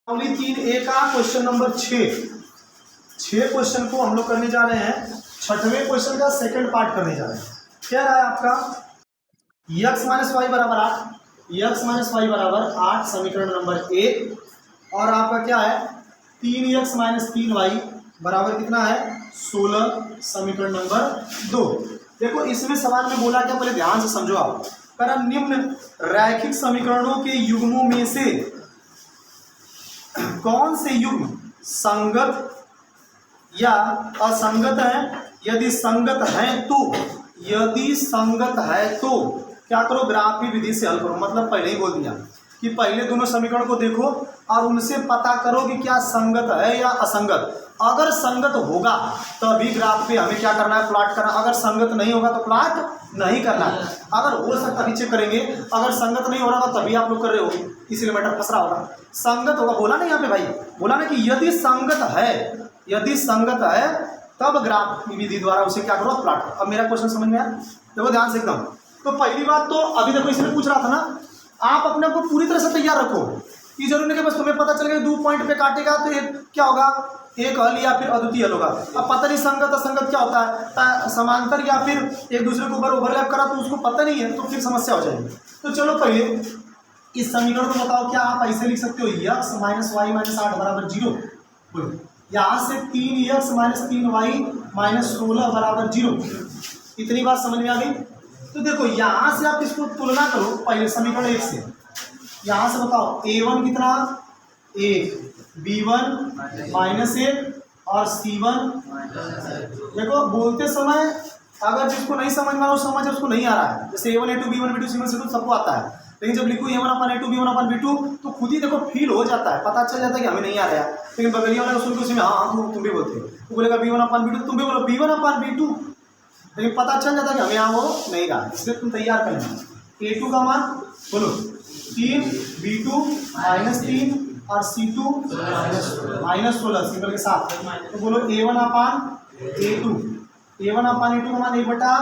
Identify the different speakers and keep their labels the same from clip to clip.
Speaker 1: 3A का question number 6 question को हम लोग करने जा रहे हैं। छठवें क्वेश्चन का सेकंड पार्ट करने जा रहे हैं। क्या रहा है आपका x माइनस वाई बराबर 8 समीकरण नंबर 1 और आपका क्या है 3x माइनस 3y बराबर कितना है 16 समीकरण नंबर 2। देखो इसमें सवाल में बोला क्या, पहले ध्यान से समझो आप। पर निम्न रैखिक समीकरणों के युग्मों में से कौन से युग्म संगत या असंगत है? यदि संगत है तो क्या करो, ग्राफी विधि से हल करो। मतलब पहले ही बोल दिया कि पहले दोनों समीकरण को देखो और उनसे पता करो कि क्या संगत है या असंगत। अगर संगत होगा तभी ग्राफ पे हमें क्या करना है, प्लॉट करना। अगर संगत नहीं होगा तो प्लॉट नहीं करना है। अगर हो सकता नीचे करेंगे, अगर संगत नहीं हो रहा तो तभी आप लोग कर रहे हो, इसीलिए मैटर फंस रहा होगा। संगत होगा बोला ना यहाँ पे भाई, बोला ना कि यदि संगत है तब ग्राफ विधि द्वारा उसे क्या करो, प्लॉट। अब मेरा क्वेश्चन समझ में आया? देखो ध्यान से एकदम। तो पहली बात तो अभी देखो इसमें पूछ रहा था ना, आप अपने को पूरी तरह से तैयार रखो। ये जरूरी नहीं कि बस तुम्हें पता चल गया 2 पॉइंट पे काटेगा तो एक क्या होगा, एक हल या फिर अद्वितीय हल होगा। अब पता नहीं संगत असंगत क्या होता है, समांतर या फिर एक दूसरे के ऊपर ओवरलैप करा तो उसको पता नहीं है तो फिर समस्या हो जाएगी। तो चलो पहले इस समीकरण को बताओ। क्या आप ऐसे लिख सकते हो x माइनस वाई माइनस 8 बराबर 0। यहाँ से 3x माइनस 3y माइनस 16 बराबर 0। इतनी बात समझ में आ गई? तो देखो यहाँ से आप इसको तुलना करो पहले समीकरण 1 से। यहाँ से बताओ a1 कितना 1, b1 माइनस 1 और c1। देखो बोलते समय अगर जिसको नहीं समझ में आ रहा समझ उसको नहीं आ रहा है। जैसे a1 a2 b1 b2 c1 c2 सबको आता है, लेकिन जब लिखो a1 अपन a2 b1 अपन b2 तो खुद ही देखो फील हो जाता है, पता चल जाता है कि हमें नहीं आ रहा है। लेकिन बगलिया वाला सुन के उसमें हाँ तुम भी बोलते हो, तो बोलेगा b1 अपन b2 तुम भी बोलो b1 अपन b2, लेकिन पता चल जाता है कि हमें यहाँ वो नहीं रहा। इसलिए तुम तैयार करना। a2 का मान बोलो 3, b2 माइनस 3 और c2 माइनस 16 सिंबल के साथ। तो बोलो a1 अपान a2 का मान 1 बटा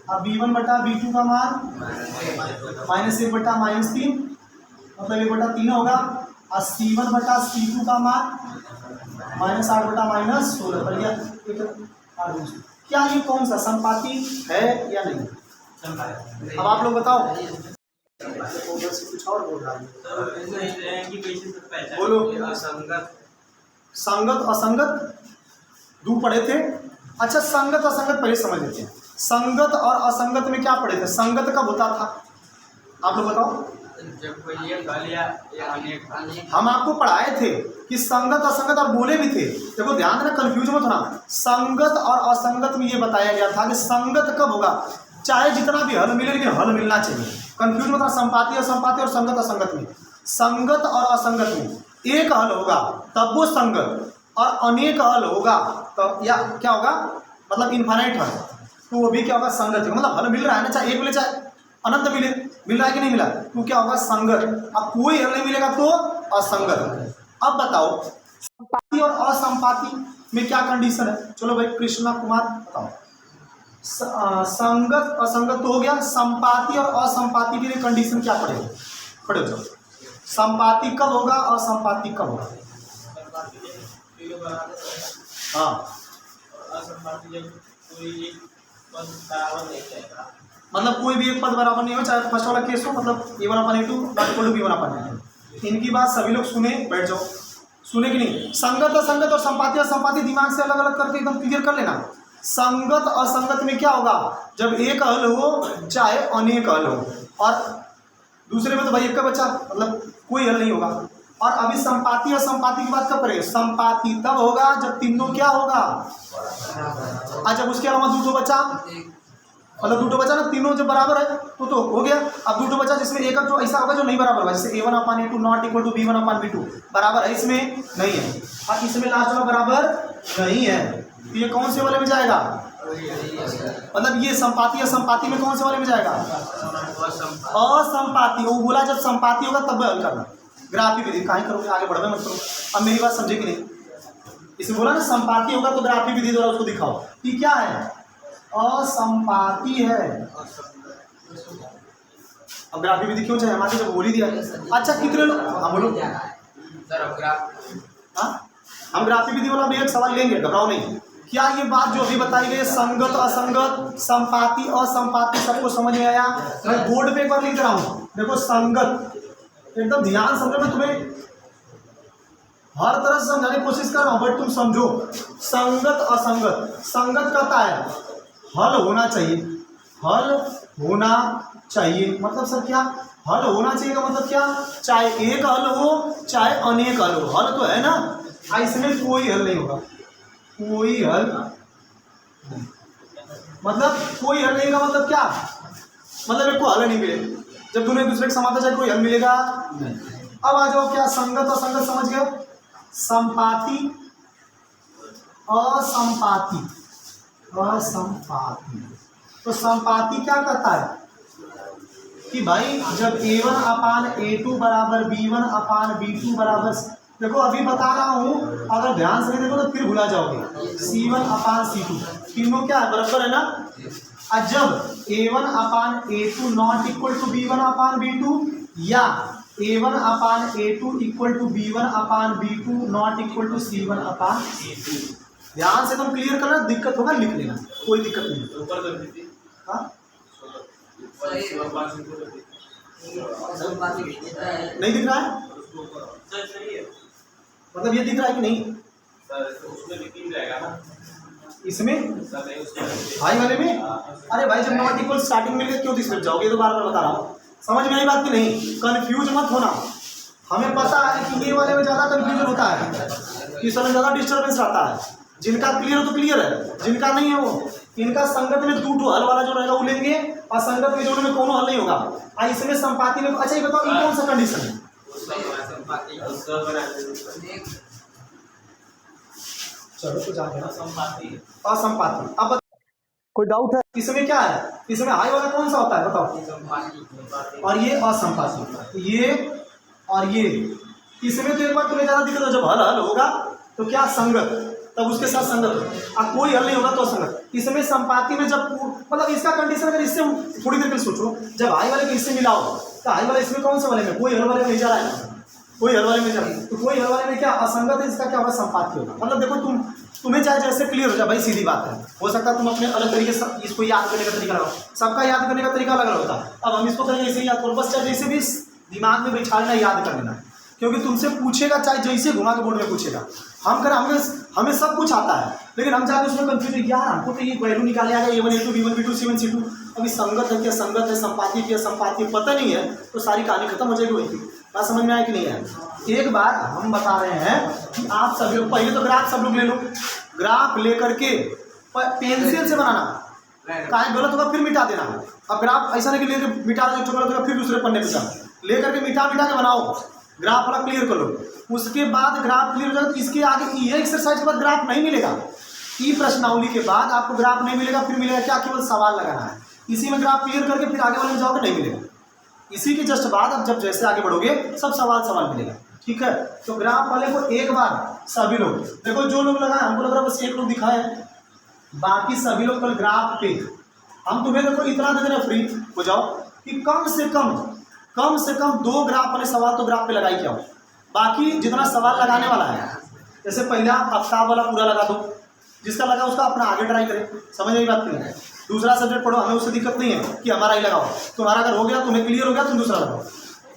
Speaker 1: और b1 बटा b2 का मान माइनस 1 बटा माइनस 3 मतलब 1 बटा 3 होगा। और c1 बटा c2 का मान माइनस 8 बटा माइनस 16। बढ़िया। क्या ये कौन सा संपाती है या नहीं? अब आप लोग बताओ। कुछ और बोल रहा है, बोलो। संगत असंगत 2 पढ़े थे। अच्छा संगत असंगत पहले समझ लेते हैं। संगत और असंगत में क्या पढ़े थे? संगत कब होता था आप लोग बताओ?
Speaker 2: जब कोई एक हल या अनेक।
Speaker 1: हम आपको पढ़ाए थे कि संगत असंगत और बोले भी थे। देखो ध्यान देना, कंफ्यूज मत होना। संगत और असंगत में ये बताया गया था कि संगत कब होगा, चाहे जितना भी हल मिले लेकिन हल मिलना चाहिए। कंफ्यूज मत होना। संपाती असंपाती और संगत असंगत में, संगत और असंगत में एक हल होगा तब वो संगत, और अनेक हल होगा तब या क्या होगा, मतलब इनफाइनाइट हल, तो वो भी क्या होगा, संगत। मतलब हल मिल रहा है ना, चाहे एक मिले चाहे अनंत मिल रहा है कि नहीं मिला, तो क्या होगा, संगत। अब कोई हल नहीं मिलेगा तो असंगत। अब बताओ संपाती और असंपाती में क्या कंडीशन है? चलो भाई कृष्णा कुमार बताओ। संगत असंगत तो हो गया, संपाती और असंपाती के लिए कंडीशन क्या पड़ेगा? खड़े हो जाओ। संपाती कब होगा, असंपाती कब होगा? हाँ मतलब कोई भी एक पद बराबर नहीं हो, चाहे फर्स्ट वाला केस हो, मतलब a1 upon a2 not equal to b1 upon a2। इनकी बात सभी लोग सुने, बैठ जाओ। सुने कि नहीं? संगत असंगत और संपाती दिमाग से अलग अलग करके एकदम क्लियर कर लेना। संगत असंगत में क्या होगा, जब एक हल हो चाहे अनेक हल हो, और दूसरे में तो भाई एक का बच्चा मतलब कोई हल नहीं होगा। और अभी संपाती और संपाती की बात कब करें? संपाती तब होगा जब तीनों क्या होगा, और जब उसके अलावा दूठो बचा, मतलब दूठो बचा ना, तीनों जब बराबर है तो हो गया। अब दूठो बचा जिसमें एक तो ऐसा होगा जो नहीं बराबर होगा, जैसे a1 upon a2 not equal to b1 upon b2 बराबर है, इसमें नहीं है, और इसमें लास्ट वाला बराबर नहीं है, तो ये कौन से वाले में जाएगा? मतलब ये संपाती असंपाती में कौन से वाले में जाएगा? असंपाती। वो बोला जब संपाती होगा तब हल करना। ग्राफी विधि कहीं करोगे, आगे बढ़वे मत करो। अब मेरी बात समझे कि नहीं? इसमें बोला ना संपाती होगा तो ग्राफी विधि द्वारा उसको दिखाओ कि क्या है, असंपाती है। अब ग्राफी विधि क्यों चाहिए? हमारे जब बोल ही दिया। अच्छा कितने लोग, हाँ बोलो।
Speaker 2: सर अब ग्राफ
Speaker 1: हाँ, हम ग्राफी विधि वाला भी एक सवाल लेंगे, घबराओ नहीं। क्या ये बात जो अभी बताई गई संगत असंगत संपाति असंपाति सबको समझ में आया? मैं बोर्ड पे एक बार लिख रहा हूँ, देखो संगत, एकदम ध्यान समझो, मैं तुम्हें हर तरह से समझाने की कोशिश कर रहा हूँ बट तुम समझो। संगत असंगत, संगत कहता है हल होना चाहिए, हल होना चाहिए मतलब सर क्या हल होना चाहिए का मतलब क्या? चाहे एक हल हो चाहे अनेक हल हो, हल तो है ना, इसमें कोई हल नहीं होगा, कोई हल नहीं। मतलब कोई हल नहीं का मतलब क्या? मतलब एक को हल नहीं मिले, जब दोनों एक दूसरे के समानता चाहे कोई हल मिलेगा नहीं। अब आ जाओ, क्या संगत असंगत समझ गए? संपाति असंपाति, असंपाति। तो संपाति क्या कहता है कि भाई जब a1 अपान a2 बराबर b1 अपान b2 बराबर, देखो अभी बता रहा हूँ, अगर ध्यान से नहीं देखो तो फिर भुला जाओगे। c1 अपान c2 तीनों क्या है? बराबर है ना। और जब a1 upon a2 not equal to b1 upon b2 या a1 upon a2 equal to b1 upon b2 not equal to c1 upon a2, ध्यान से तुम क्लियर करना, दिक्कत होगा लिख लेना, कोई दिक्कत नहीं। हाँ नहीं दिख रहा है? मतलब ये दिख रहा है कि नहीं? इसमें भाई वाले में, अरे भाई जब नॉट इक्वल स्टार्टिंग में क्यों इसमें जाओगे? तो बार बार बता रहा हूँ, समझ में आई बात की नहीं? कंफ्यूज मत होना, हमें पता है कि ये वाले में ज़्यादा कंफ्यूजन होता है, कि समय ज़्यादा डिस्टर्बेंस रहता है। जिनका क्लियर हो तो क्लियर है, जिनका नहीं है वो इनका संगत में दो हल वाला जो रहेगा वो लेंगे, और संगत में जोड़ने में कोनो हल नहीं होगा। इसमें संपाति में, अच्छा ये बताओ ये कौन सा कंडीशन है? चलो तो जाके असंपाति। अब कोई डाउट है इसमें? क्या है इसमें? हाई वाला कौन सा होता है बताओ? और ये असंपाति, ये और ये। इसमें तो एक बार तुम्हें ज्यादा दिक्कत हो, जब हल होगा तो क्या संगत, तब उसके साथ संगत हो, अब कोई हल नहीं होगा तो संगत। इसमें संपाति में जब मतलब इसका कंडीशन अगर इससे थोड़ी देर के लिए सोचो, जब हाई वाले को इससे मिलाओ तो हाई वाले इसमें कौन सा वाले में? कोई हल वाले में नहीं जा रहा है, कोई हल वाले में जा रहा है, तो कोई हल वाले में क्या असंगत है, इसका क्या होगा? संपाति होगा। मतलब देखो तुम्हें चाहे जैसे क्लियर हो जाए भाई, सीधी बात है। हो सकता है तुम अपने अलग तरीके से इसको याद करने का तरीका लगाओ, सबका याद करने का तरीका अलग अलग होता है। अब हम इसको करेंगे ऐसे याद करो, बस चाहे जैसे भी दिमाग में बिठाना याद कर लेना, क्योंकि तुमसे पूछेगा चाहे जैसे घुमा के बोर्ड में पूछेगा। हम कर हमें सब कुछ आता है, लेकिन हम जाके उसमें कंफ्यूज यार हमको तो ये वैल्यू निकाले आ गया a1 a2 b1 b2 c1 c2, अभी संगत है क्या संगत है, संपाति क्या संपाति पता नहीं है, तो सारी कहानी खत्म हो जाएगी। वही बात समझ में आया कि नहीं है? एक बार हम बता रहे हैं कि आप सभी लोग पहले तो ग्राफ सब लोग ले लो, ग्राफ लेकर के पेंसिल से बनाना, कहीं गलत होगा फिर मिटा देना। अब ग्राफ ऐसा नहीं कि लेकर मिटा दो, जो गलत होगा फिर दूसरे पन्ने पे जाओ, लेकर के मिटा के बनाओ, ग्राफ वाला क्लियर कर लो। उसके बाद ग्राफ क्लियर हो जाए तो इसके आगे ये एक्सरसाइज के बाद ग्राफ नहीं मिलेगा, ई प्रश्नावली के बाद आपको ग्राफ नहीं मिलेगा, फिर मिलेगा क्या? केवल सवाल लगाना है। इसी में ग्राफ क्लियर करके फिर आगे वाले में जाओगे नहीं मिलेगा। इसी के जस्ट बाद अब जब जैसे आगे बढ़ोगे सब सवाल मिलेगा, ठीक है? तो ग्राफ वाले को एक बार सभी लोग देखो, जो लोग लगाए हमको लग रहा है बस एक लोग दिखाए, बाकी सभी लोग कल ग्राफ पे हम तुम्हें देखो इतना दे देना फ्री हो जाओ कि कम से कम 2 ग्राफ वाले सवाल तो ग्राफ पे लगाई क्या हो। बाकी जितना सवाल लगाने वाला है, जैसे पहला आफ्ताब वाला पूरा लगा दो, जिसका लगा उसका अपना आगे ट्राई करें, समझ में बात नहीं है। दूसरा सब्जेक्ट पढ़ो, हमें उससे दिक्कत नहीं है कि हमारा ही लगाओ, तुम्हारा अगर हो गया तुम्हें क्लियर हो गया तुम दूसरा लगाओ।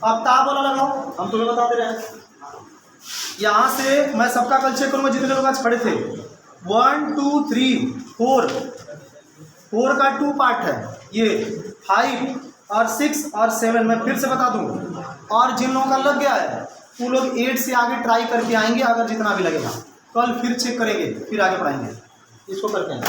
Speaker 1: आफ्ताब वाला लगाओ, हम तुम्हें बता दे रहे हैं। यहाँ से मैं सबका कल चेक करूँगा जितने लोग आज पढ़े थे। 1 2 3 4 का 2 पार्ट है, ये 5 और 6 और 7 मैं फिर से बता दूँ। और जिन लोगों का लग गया है वो लोग 8 से आगे ट्राई करके आएंगे, अगर जितना भी लगेगा कल फिर चेक करेंगे, फिर आगे पढ़ाएंगे। इसको करते हैं।